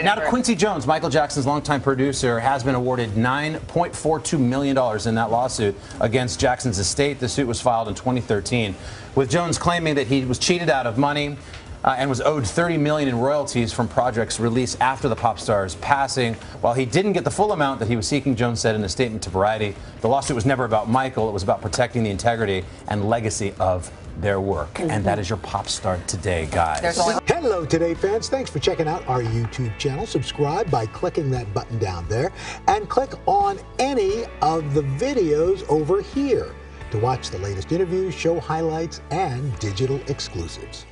Now to Quincy Jones, Michael Jackson's longtime producer, has been awarded $9.42 million in that lawsuit against Jackson's estate. The suit was filed in 2013, with Jones claiming that he was cheated out of money and was owed $30 million in royalties from projects released after the pop star's passing. While he didn't get the full amount that he was seeking, Jones said in a statement to Variety, the lawsuit was never about Michael. It was about protecting the integrity and legacy of their work. And that is your Pop Star Today, guys. Hello, Today fans. Thanks for checking out our YouTube channel. Subscribe by clicking that button down there and click on any of the videos over here to watch the latest interviews, show highlights, and digital exclusives.